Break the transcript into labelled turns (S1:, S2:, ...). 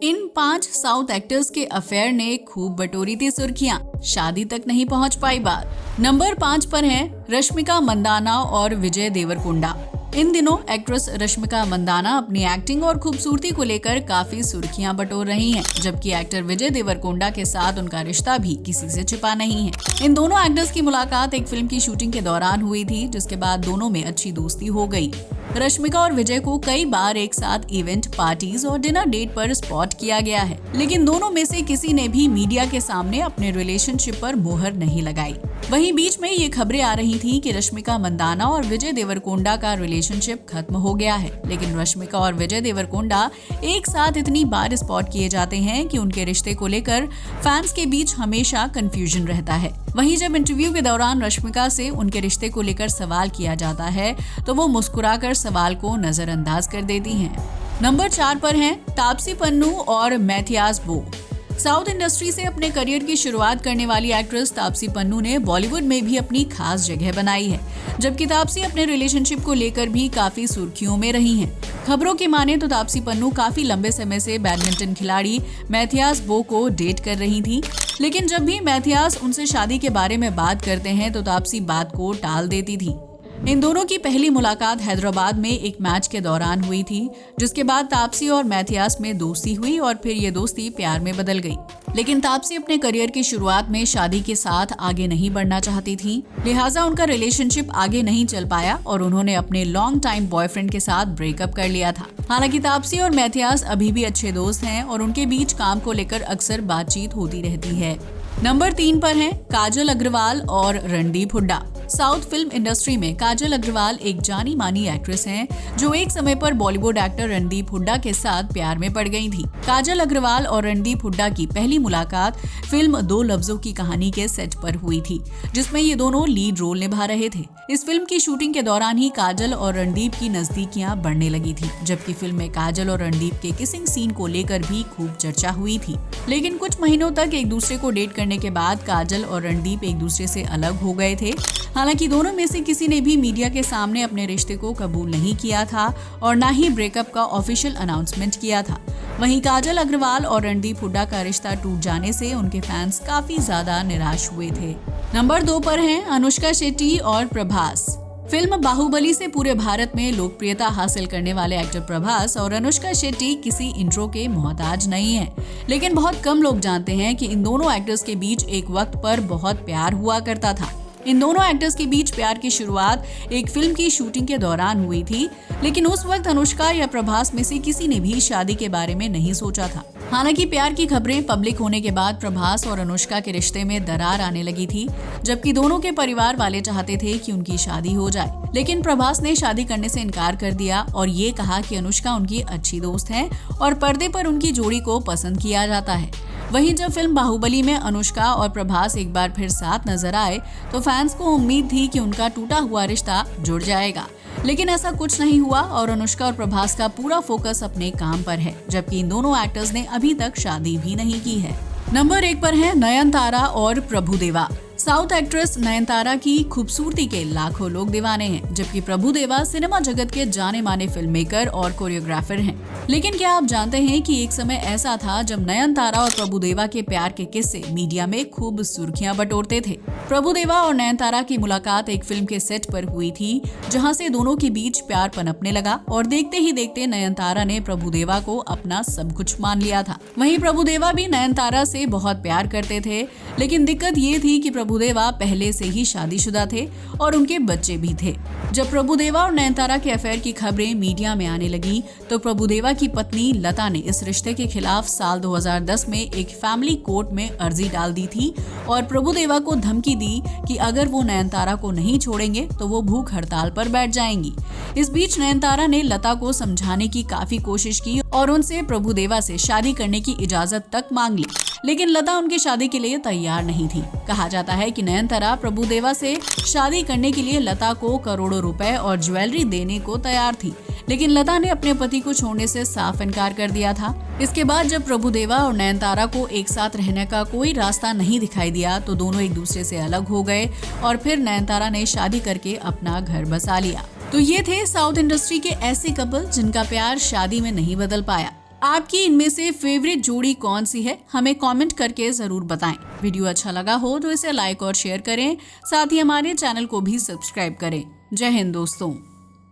S1: इन 5 south actors के affair ने खूब बटोरी थी सुर्खियां, शादी तक नहीं पहुंच पाई बात। नंबर 5 पर हैं रश्मिका मंदाना और विजय देवरकोंडा। इन दिनों एक्ट्रेस रश्मिका मंदाना अपनी एक्टिंग और खूबसूरती को लेकर काफी सुर्खियां बटोर रही हैं, जबकि एक्टर विजय देवरकोंडा के साथ उनका रिश्ता भी किसी से छिपा नहीं है। इन दोनों एक्टर्स की मुलाकात एक फिल्म की शूटिंग के दौरान हुई थी, जिसके बाद दोनों में अच्छी दोस्ती हो गई। रश्मिका और विजय को कई बार एक साथ इवेंट, पार्टीज और डिनर डेट पर स्पॉट किया गया है, लेकिन दोनों में से किसी ने भी मीडिया के सामने अपने रिलेशनशिप पर मोहर नहीं लगाई। वहीं बीच में ये खबरें आ रही थी कि रश्मिका मंदाना और विजय देवरकोंडा का रिलेशनशिप खत्म हो गया है, लेकिन रश्मिका और विजय देवरकोंडा एक साथ इतनी बार स्पॉट किए जाते हैं कि उनके रिश्ते को लेकर फैंस के बीच हमेशा कंफ्यूजन रहता है। वहीं जब इंटरव्यू के दौरान रश्मिका से उनके रिश्ते को लेकर सवाल किया जाता है तो वो मुस्कुराकर सवाल को नजरअंदाज कर देती हैं। नंबर 4 पर हैं तापसी पन्नू और मैथियास बो। साउथ इंडस्ट्री से अपने करियर की शुरुआत करने वाली एक्ट्रेस तापसी पन्नू ने बॉलीवुड में भी अपनी खास जगह बनाई है, जबकि तापसी अपने रिलेशनशिप को लेकर भी काफी सुर्खियों में रही हैं। खबरों की माने तो तापसी पन्नू काफी लंबे समय से बैडमिंटन खिलाड़ी मैथियास बो को डेट कर रही थी, लेकिन जब भी मैथियास उनसे शादी के बारे में बात करते हैं तो तापसी बात को टाल देती थी। इन दोनों की पहली मुलाकात हैदराबाद में एक मैच के दौरान हुई थी, जिसके बाद तापसी और मैथियास में दोस्ती हुई और फिर ये दोस्ती प्यार में बदल गई। लेकिन तापसी अपने करियर की शुरुआत में शादी के साथ आगे नहीं बढ़ना चाहती थी, लिहाजा उनका रिलेशनशिप आगे नहीं चल पाया और उन्होंने अपने लॉन्ग टाइम बॉयफ्रेंड के साथ ब्रेकअप कर लिया था। हालांकि तापसी और मैथियास अभी भी अच्छे दोस्त हैं और उनके बीच काम को लेकर अक्सर बातचीत होती रहती है। नंबर 3 पर हैं काजल अग्रवाल और Randeep Hooda. South film industry में काजल अग्रवाल एक जानी मानी एक्ट्रेस हैं, जो एक समय पर बॉलीवुड एक्टर रणदीप हुड्डा के साथ प्यार में पड़ गई थी। काजल अग्रवाल और रणदीप हुड्डा की पहली मुलाकात फिल्म 2 लफ्जों की कहानी के सेट पर हुई थी, जिसमें ये दोनों लीड रोल निभा रहे थे। इस फिल्म की शूटिंग के दौरान ही काजल और रणदीप की नजदीकियां बढ़ने लगी थी, जबकि फिल्म में काजल और रणदीप के किसिंग सीन को लेकर भी खूब चर्चा हुई थी। लेकिन कुछ महीनों तक एक दूसरे को डेट करने के बाद काजल और रणदीप एक दूसरे से अलग हो गए थे। हालांकि दोनों में से किसी ने भी मीडिया के सामने अपने रिश्ते को कबूल नहीं किया था और न ही ब्रेकअप का ऑफिशियल अनाउंसमेंट किया था। वहीं काजल अग्रवाल और रणदीप हुड्डा का रिश्ता टूट जाने से उनके फैंस काफी ज्यादा निराश हुए थे। नंबर 2 पर हैं अनुष्का शेट्टी और प्रभास। फिल्म बाहुबली से पूरे भारत में लोकप्रियता हासिल करने वाले एक्टर प्रभास और अनुष्का शेट्टी किसी इंट्रो के मोहताज नहीं है, लेकिन बहुत कम लोग जानते हैं कि इन दोनों एक्टर्स के बीच एक वक्त पर बहुत प्यार हुआ करता था। इन दोनों एक्टर्स के बीच प्यार की शुरुआत एक फिल्म की शूटिंग के दौरान हुई थी, लेकिन उस वक्त अनुष्का या प्रभास में से किसी ने भी शादी के बारे में नहीं सोचा था। हालांकि प्यार की खबरें पब्लिक होने के बाद प्रभास और अनुष्का के रिश्ते में दरार आने लगी थी, जबकि दोनों के परिवार वाले चाहते थे कि उनकी शादी हो जाए। लेकिन प्रभास ने शादी करने से इनकार कर दिया और ये कहा कि अनुष्का उनकी अच्छी दोस्त है और पर्दे पर उनकी जोड़ी को पसंद किया जाता है। वहीं जब फिल्म बाहुबली में अनुष्का और प्रभास एक बार फिर साथ नजर आए तो फैंस को उम्मीद थी कि उनका टूटा हुआ रिश्ता जुड़ जाएगा, लेकिन ऐसा कुछ नहीं हुआ और अनुष्का और प्रभास का पूरा फोकस अपने काम पर है, जबकि इन दोनों एक्टर्स ने अभी तक शादी भी नहीं की है। नंबर 1 पर है नयनतारा और प्रभुदेवा। साउथ एक्ट्रेस नयनतारा की खूबसूरती के लाखों लोग दीवाने हैं, जबकि प्रभुदेवा सिनेमा जगत के जाने माने फिल्म मेकर और कोरियोग्राफर हैं। लेकिन क्या आप जानते हैं कि एक समय ऐसा था जब नयनतारा और प्रभुदेवा के प्यार के किस्से मीडिया में खूब सुर्खियां बटोरते थे। प्रभुदेवा और नयनतारा की मुलाकात एक फिल्म के सेट पर हुई थी, जहां से दोनों के बीच प्यार पनपने लगा और देखते ही देखते नयनतारा ने प्रभुदेवा को अपना सब कुछ मान लिया था। वहीं प्रभुदेवा भी नयनतारा से बहुत प्यार करते थे, लेकिन दिक्कत ये थी कि प्रभुदेवा पहले से ही शादीशुदा थे और उनके बच्चे भी थे। जब प्रभुदेवा और नयनतारा के अफेयर की खबरें मीडिया में आने लगी तो प्रभुदेवा की पत्नी लता ने इस रिश्ते के खिलाफ साल 2010 में एक फैमिली कोर्ट में अर्जी डाल दी थी और प्रभुदेवा को धमकी दी कि अगर वो नयनतारा को नहीं छोड़ेंगे तो वो भूख हड़ताल पर बैठ जाएंगी। इस बीच नयनतारा ने लता को समझाने की काफी कोशिश की और उनसे प्रभुदेवा से शादी करने की इजाजत तक मांग ली, लेकिन लता उनकी शादी के लिए तैयार नहीं थी। कहा जाता है कि नयनतारा प्रभुदेवा से शादी करने के लिए लता को करोड़ों रुपए और ज्वेलरी देने को तैयार थी, लेकिन लता ने अपने पति को छोड़ने से साफ इनकार कर दिया था। इसके बाद जब प्रभुदेवा और नयनतारा को एक साथ रहने का कोई रास्ता नहीं दिखाई दिया तो दोनों एक दूसरे से अलग हो गए और फिर नयनतारा ने शादी करके अपना घर बसा लिया। तो ये थे साउथ इंडस्ट्री के ऐसे कपल जिनका प्यार शादी में नहीं बदल पाया। आपकी इनमें से फेवरेट जोड़ी कौन सी है, हमें कमेंट करके जरूर बताएं। वीडियो अच्छा लगा हो तो इसे लाइक और शेयर करें, साथ ही हमारे चैनल को भी सब्सक्राइब करें। जय हिंद दोस्तों।